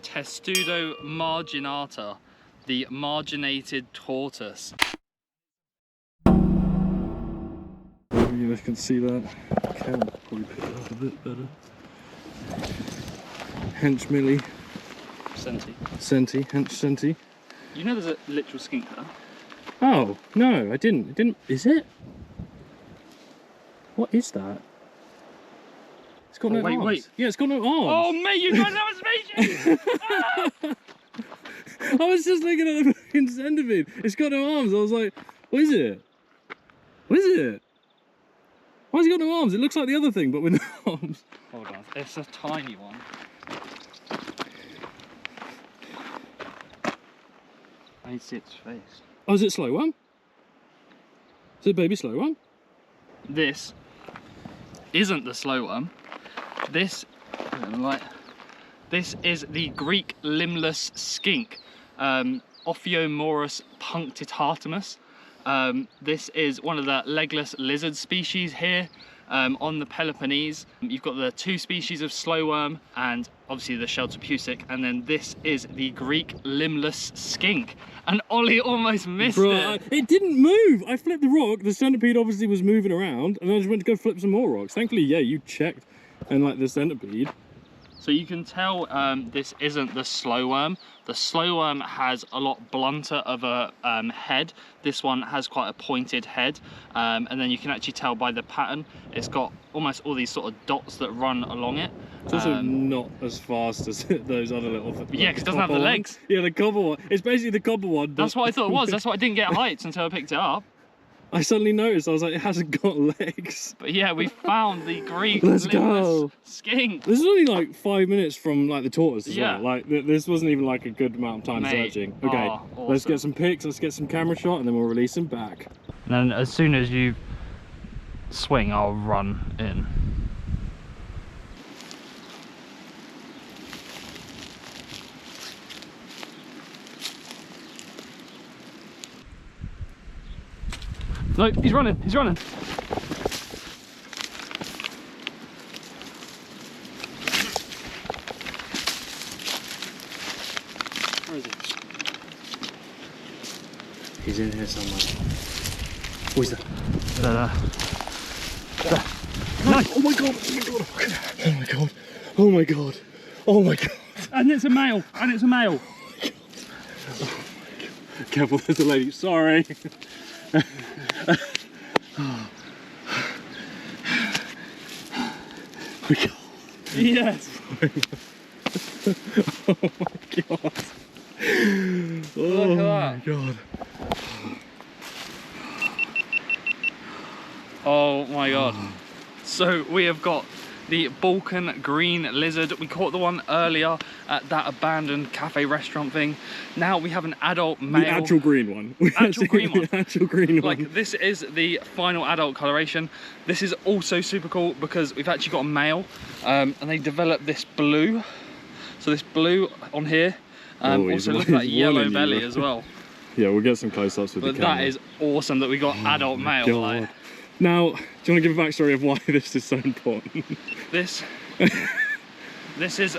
Testudo marginata, the marginated tortoise. You guys can see that. Can probably pick it up a bit better. Hench milli. Senti. Hench centi. You know there's a literal skink there? Oh, no, I didn't. It didn't. Is it? What is that? It's got no arms. Wait. Yeah, it's got no arms. Oh, mate, you got another species! I was just looking at the fucking centipede. It's got no arms. I was like, what is it? What is it? Why has it got no arms? It looks like the other thing, but with no arms. Hold on, it's a tiny one. I need to see its face. Oh, is it slow one? Is it baby slow one? This isn't the slow one. This is the Greek limbless skink, Ophiomorus punctitatus. This is one of the legless lizard species here on the Peloponnese. You've got the two species of slow worm and obviously the shelterpusic, and then this is the Greek limbless skink. And Ollie almost missed it. It didn't move. I flipped the rock. The centipede obviously was moving around, and I just went to go flip some more rocks. Thankfully, yeah, you checked, and like the centipede. So you can tell this isn't the slow worm. The slow worm has a lot blunter of a head. This one has quite a pointed head, and then you can actually tell by the pattern. It's got almost all these sort of dots that run along it. It's also not as fast as those other little. Yeah, because it doesn't have the legs. Yeah, the copper one. It's basically the copper one. That's what I thought it was. That's why I didn't get heights until I picked it up. I suddenly noticed. I was like, it hasn't got legs. But yeah, we found the Greek Let's go. skink. This is only like 5 minutes from like the tortoise as Yeah. well. Like this wasn't even like a good amount of time searching. Okay, awesome. Let's get some pics. Let's get some camera shot, and then we'll release him back. And then as soon as you swing, I'll run in. No, he's running, he's running. Where is he? He's in here somewhere. Who is that? There. No. Oh my god! Oh my god! Oh my god! Oh my god! And it's a male, and it's a male. Oh my god. Careful, there's a lady. Sorry. Oh my god. Yes. Oh my god. Oh Look at my that. god. Oh my god. So we have got the Balkan green lizard. We caught the one earlier at that abandoned cafe restaurant thing. Now we have an adult male. The actual green one. Actual green one. The actual green one. Like, this is the final adult coloration. This is also super cool because we've actually got a male, and they developed this blue. So this blue on here also looks like yellow belly as well. Yeah, we'll get some close-ups with the camera. But that is awesome that we got adult male. Like. Now, do you want to give a backstory of why this is so important? This is,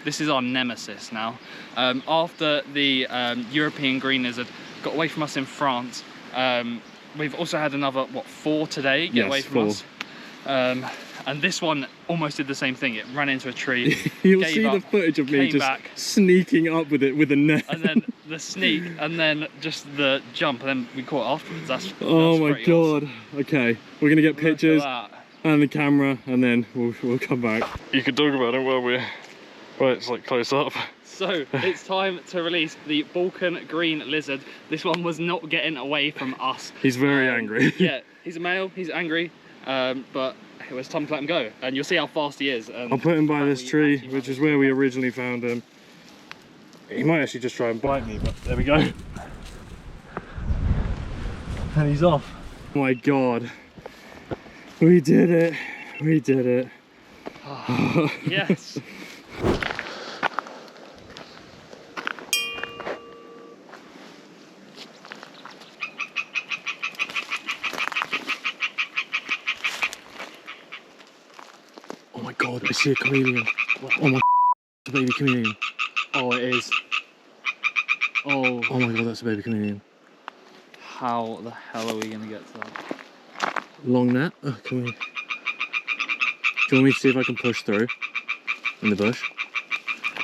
this is our nemesis now. After the European green lizard got away from us in France, we've also had another, what, 4 today get away from us. And this one almost did the same thing. It ran into a tree. You'll see the footage of me just sneaking up with it with a net. And then the sneak, and then just the jump, and then we caught it afterwards. That's oh my god. Awesome. Okay, we're gonna get pictures and the camera, and then we'll come back. You can talk about it while it's like close up. So it's time to release the Balkan green lizard. This one was not getting away from us. He's very angry. Yeah, he's a male, he's angry, but it was time to let him go. And you'll see how fast he is. I'll put him by this tree, which is where we originally found him. He might actually just try and bite me, but there we go. And he's off. Oh my god. We did it. We did it. Oh, yes. Oh my god, I see a chameleon. Oh my a baby chameleon. Oh, it is. Oh. Oh my god, that's a baby chameleon. How the hell are we gonna get to that? Long net. Oh, can we? Do you want me to see if I can push through in the bush?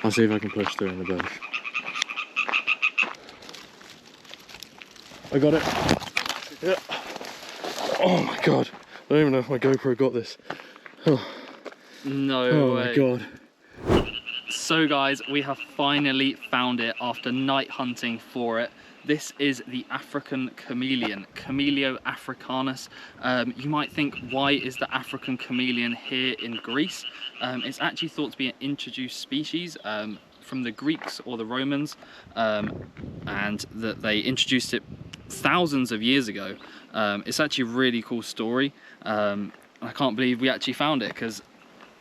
I'll see if I can push through in the bush. I got it. Yeah. Oh my god. I don't even know if my GoPro got this. Oh, No way. My god. So guys, we have finally found it after night hunting for it. This is the African chameleon, Cameleo africanus. You might think, why is the African chameleon here in Greece? It's actually thought to be an introduced species from the Greeks or the Romans, and that they introduced it thousands of years ago. It's actually a really cool story. I can't believe we actually found it, because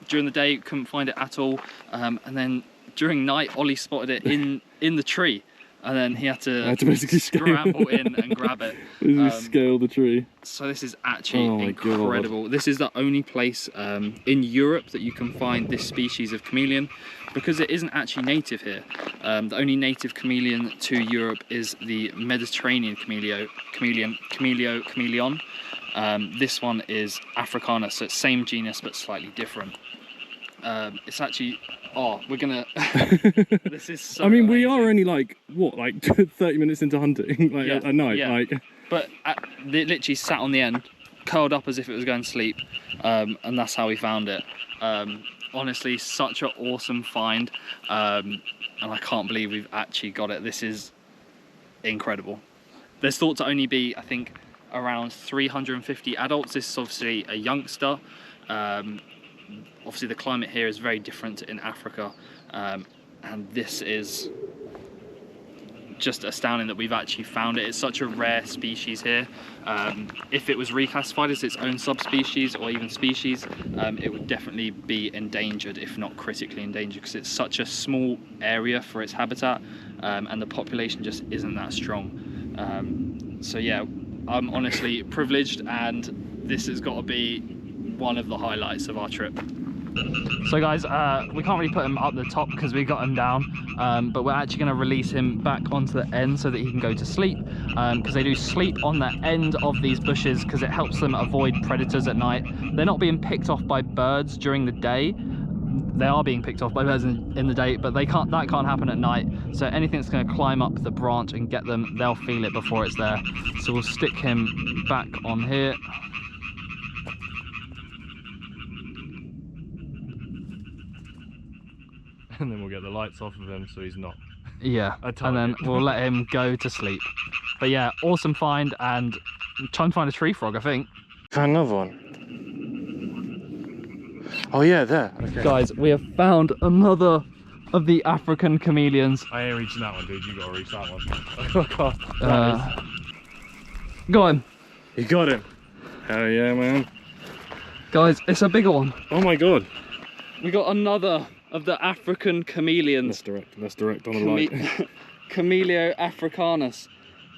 during the day couldn't find it at all, and then during night Ollie spotted it in the tree, and then he had to basically scramble in and grab it. Scale the tree. So this is actually incredible. This is the only place in Europe that you can find this species of chameleon, because it isn't actually native here. The only native chameleon to Europe is the Mediterranean chameleon. This one is Africanus, so it's same genus but slightly different. It's actually, we're gonna this is so I mean, we amazing. are only like what, like 30 minutes into hunting, like Yeah, at night, yeah. like. But it literally sat on the end, curled up as if it was going to sleep, and that's how we found it. Honestly, such an awesome find, and I can't believe we've actually got it. This is incredible. There's thought to only be, I think, around 350 adults. This is obviously a youngster. Obviously the climate here is very different in Africa, and this is just astounding that we've actually found it. It's such a rare species here. If it was reclassified as its own subspecies or even species, it would definitely be endangered, if not critically endangered, because it's such a small area for its habitat, and the population just isn't that strong. So yeah, I'm honestly privileged, and this has got to be one of the highlights of our trip. So guys, we can't really put him up the top because we got him down, but we're actually going to release him back onto the end so that he can go to sleep, because they do sleep on the end of these bushes because it helps them avoid predators at night. They're not being picked off by birds during the day. They are being picked off by birds in the day, but that can't happen at night. So anything that's going to climb up the branch and get them, they'll feel it before it's there. So we'll stick him back on here. And then we'll get the lights off of him so he's not. Yeah, and then we'll let him go to sleep. But yeah, awesome find, and I'm trying to find a tree frog, I think. Found another one. Oh yeah, there. Okay. Guys, we have found another of the African chameleons. I ain't reaching that one, dude. You gotta reach that one. Go on. You got him. Hell yeah, man. Guys, it's a bigger one. Oh my god. We got another of the African chameleons. Let's direct on the light. Cameleo africanus.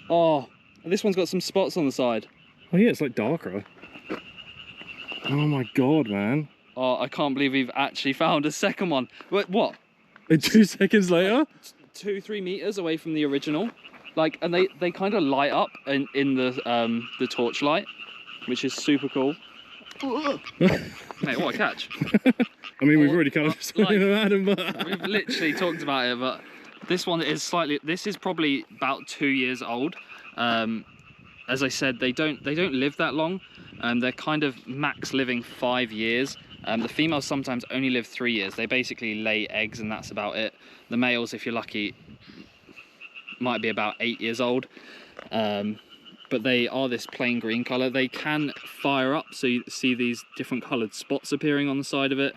Oh, this one's got some spots on the side. Oh yeah, it's like darker. Oh my god, man. Oh, I can't believe we've actually found a second one. Wait, what? 2 seconds later? 2-3 meters away from the original. Like, and they kind of light up in the torchlight, which is super cool. Mate, what a catch. I mean, we've already kind of spoken about him, but we've literally talked about it, but this one is this is probably about 2 years old. As I said, they don't live that long. They're kind of max living 5 years. The females sometimes only live 3 years. They basically lay eggs and that's about it. The males, if you're lucky, might be about 8 years old. But they are this plain green color. They can fire up, so you see these different colored spots appearing on the side of it.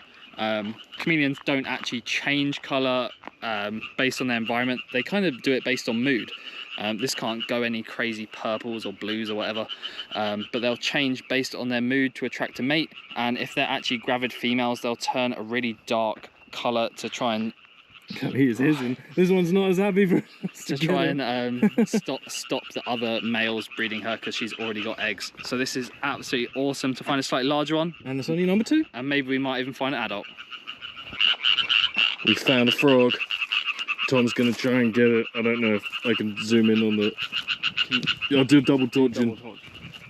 Chameleons don't actually change color based on their environment. They kind of do it based on mood. This can't go any crazy purples or blues or whatever, but they'll change based on their mood to attract a mate. And if they're actually gravid females, they'll turn a really dark color to try and he is hissing. This one's not as happy for us to try and stop the other males breeding her, because she's already got eggs. So this is absolutely awesome to find a slightly larger one. And it's only number 2. And maybe we might even find an adult. We found a frog. Tom's gonna try and get it. I don't know if I can zoom in on the... I'll do double torching.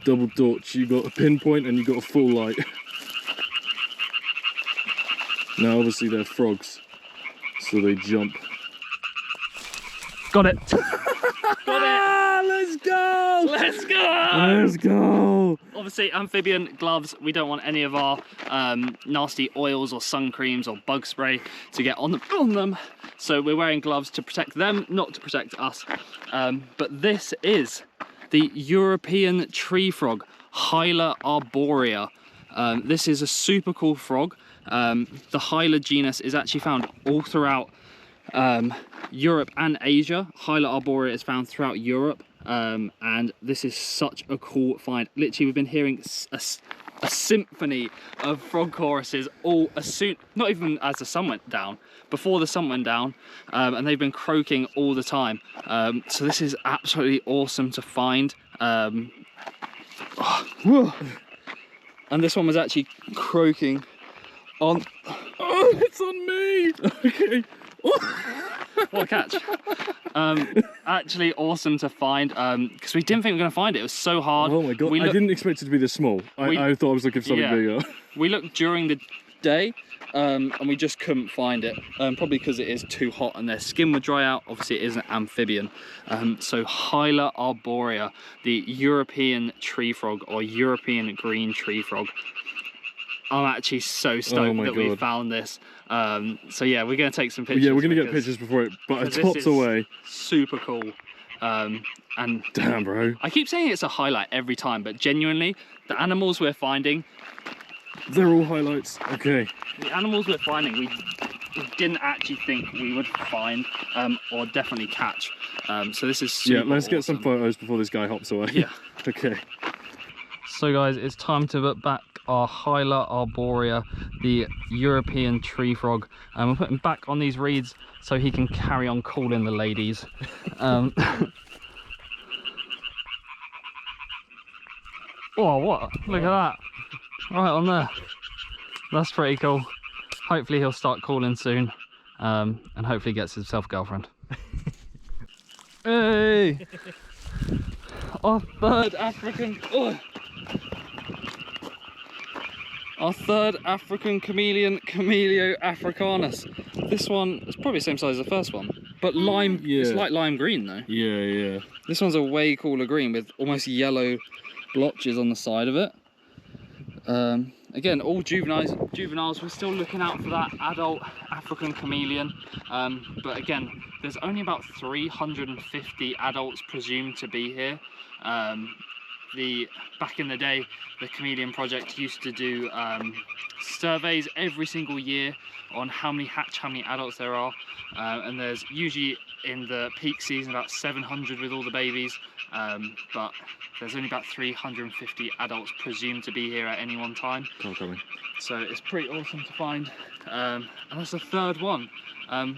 Double torch. You got a pinpoint and you got a full light. Now obviously they're frogs, so they jump. Got it. Got it. Let's go. Let's go. Let's go. Obviously, amphibian gloves. We don't want any of our nasty oils or sun creams or bug spray to get on them. So we're wearing gloves to protect them, not to protect us. But this is the European tree frog, Hyla arborea. This is a super cool frog. The Hyla genus is actually found all throughout Europe and Asia. Hyla arborea is found throughout Europe, and this is such a cool find. Literally, we've been hearing a symphony of frog choruses all as soon, not even as the sun went down, before the sun went down, and they've been croaking all the time. So this is absolutely awesome to find. And this one was actually croaking on... Oh, it's on me! Okay. What a catch. Actually awesome to find, because we didn't think we were going to find it. It was so hard. Oh my god, I didn't expect it to be this small. I thought I was looking for something bigger. We looked during the day, and we just couldn't find it, probably because it is too hot and their skin would dry out. Obviously it is an amphibian. So Hyla arborea, the European tree frog, or European green tree frog. I'm actually so stoked that we found this. So yeah, we're going to take some pictures. Yeah, we're going to get pictures before it tops away. Super cool. And damn, bro. I keep saying it's a highlight every time, but genuinely, the animals we're finding, they're all highlights. Okay. The animals we're finding, we didn't actually think we would find or definitely catch. So this is super let's get awesome. some photos before this guy hops away. Yeah. Okay. So guys, it's time to put back our Hyla arborea, the European tree frog. We're putting back on these reeds so he can carry on calling the ladies. Oh, what? Look at that. Right on there. That's pretty cool. Hopefully he'll start calling soon, and hopefully gets himself a girlfriend. Hey! Our third African... Oh. Our third African chameleon, Cameleo africanus. This one is probably the same size as the first one, but lime, it's like lime green though. Yeah, yeah. This one's a way cooler green with almost yellow blotches on the side of it. Again, all juveniles. We're still looking out for that adult African chameleon. But again, there's only about 350 adults presumed to be here. Back in the day, the Chameleon Project used to do surveys every single year on how many adults there are, and there's usually in the peak season about 700 with all the babies, but there's only about 350 adults presumed to be here at any one time. So it's pretty awesome to find, and that's the third one. And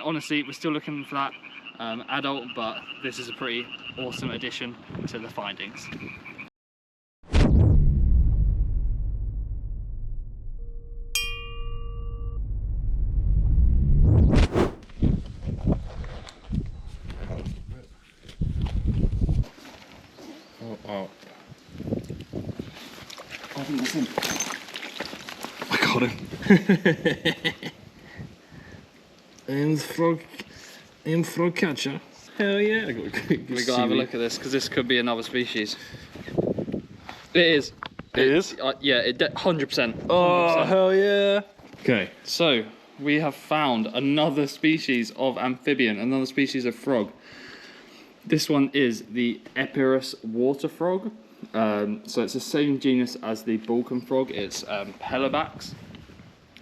honestly, we're still looking for that adult, but this is a pretty awesome addition to the findings. Oh. I think that's him. I got him. And frog catcher. Hell yeah. We gotta have a look at this, because this could be another species. It is. It is? Yeah, 100%. Oh, hell yeah. Okay. So, we have found another species of amphibian, another species of frog. This one is the Epirus water frog. So it's the same genus as the Balkan frog. It's Pelobax.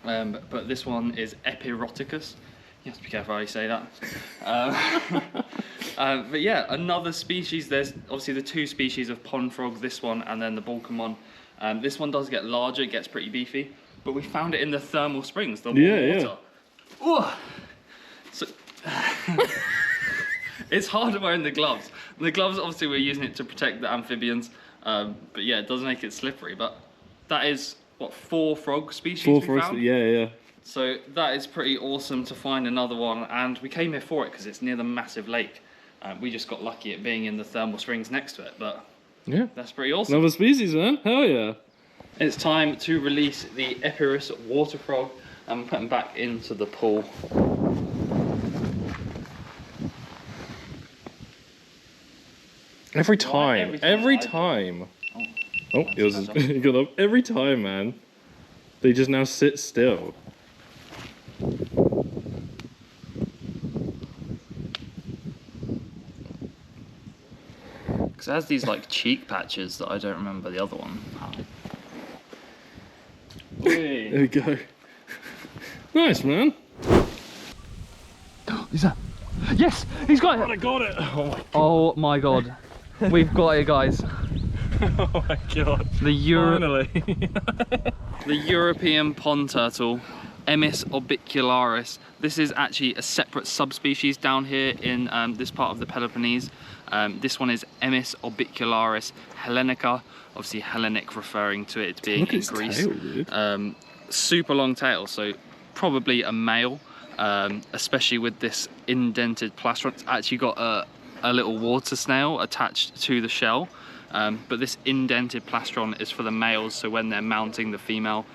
But this one is Epiroticus. You have to be careful how you say that. But yeah, another species. There's obviously the two species of pond frog, this one and then the Balkan one. This one does get larger, it gets pretty beefy. But we found it in the thermal springs, the warm water. Oh. So it's harder wearing the gloves. The gloves, obviously we're using it to protect the amphibians. But yeah, it does make it slippery. But that is, what, 4 frog species we found? Yeah, yeah. So that is pretty awesome to find another one, and we came here for it because it's near the massive lake. We just got lucky at being in the thermal springs next to it, but yeah, that's pretty awesome. Another species, man. Hell yeah. It's time to release the Epirus water frog and put him back into the pool. Every time. Oh, yours is good up. Every time, man. They just now sit still. Because it has these like cheek patches that I don't remember the other one had. There we go. Nice, man. Is that? Yes, he's got it. I got it. Oh my god. We've got it, guys. Oh my god. Finally. The European pond turtle, Emys orbicularis. This is actually a separate subspecies down here in this part of the Peloponnese. This one is Emys orbicularis hellenica. Obviously Hellenic referring to it being in Greece. Tail, super long tail, so probably a male, especially with this indented plastron. It's actually got a little water snail attached to the shell. But this indented plastron is for the males, so when they're mounting the female,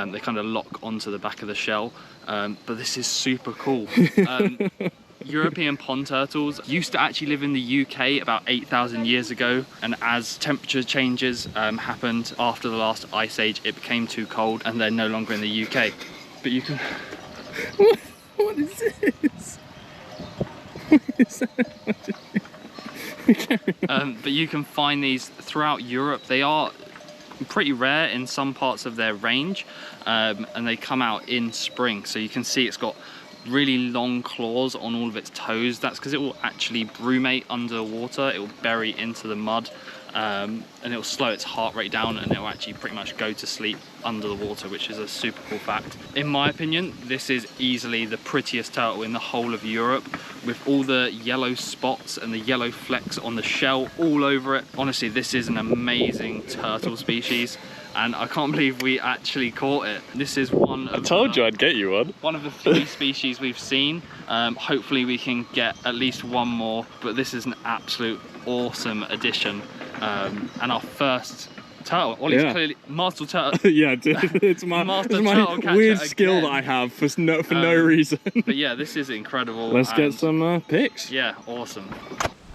they kind of lock onto the back of the shell. But this is super cool. European pond turtles used to actually live in the UK about 8,000 years ago, and as temperature changes happened after the last ice age, it became too cold and they're no longer in the UK. But you can... What is this? What is that? But you can find these throughout Europe. They are pretty rare in some parts of their range, and they come out in spring. So you can see it's got really long claws on all of its toes. That's because it will actually brumate under the water. It will bury into the mud, and it will slow its heart rate down, and it will actually pretty much go to sleep under the water, which is a super cool fact. In my opinion, this is easily the prettiest turtle in the whole of Europe, with all the yellow spots and the yellow flecks on the shell all over it. Honestly, this is an amazing turtle species, and I can't believe we actually caught it. This is one of... I told you I'd get you one. One of the few species we've seen. Hopefully we can get at least one more, but this is an absolute awesome addition. And our first turtle. Ollie's clearly master turtle. Yeah, dude, it's my weird skill that I have for no reason. But yeah, this is incredible. Let's get some pics. Yeah, awesome.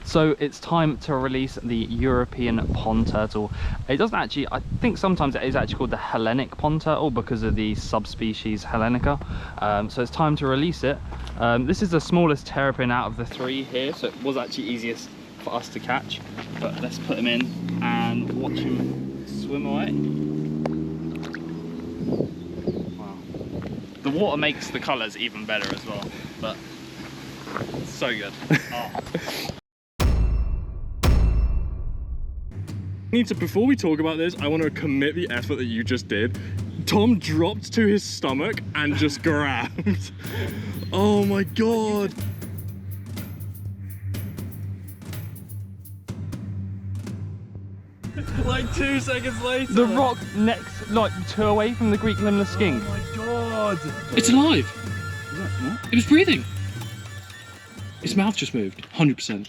So it's time to release the European pond turtle. It doesn't actually, I think sometimes it is actually called the Hellenic pond turtle because of the subspecies Hellenica. So it's time to release it. This is the smallest terrapin out of the three here, so it was actually easiest for us to catch. But let's put him in and watch him swim away. Wow. The water makes the colours even better as well, but so good. Oh. Before we talk about this, I want to commit the effort that you just did. Tom dropped to his stomach and just grabbed. Oh my god. Like 2 seconds later. The rock next, like 2 away from the Greek limbless skink. Oh my god. It's alive. It was breathing. Its mouth just moved, 100%.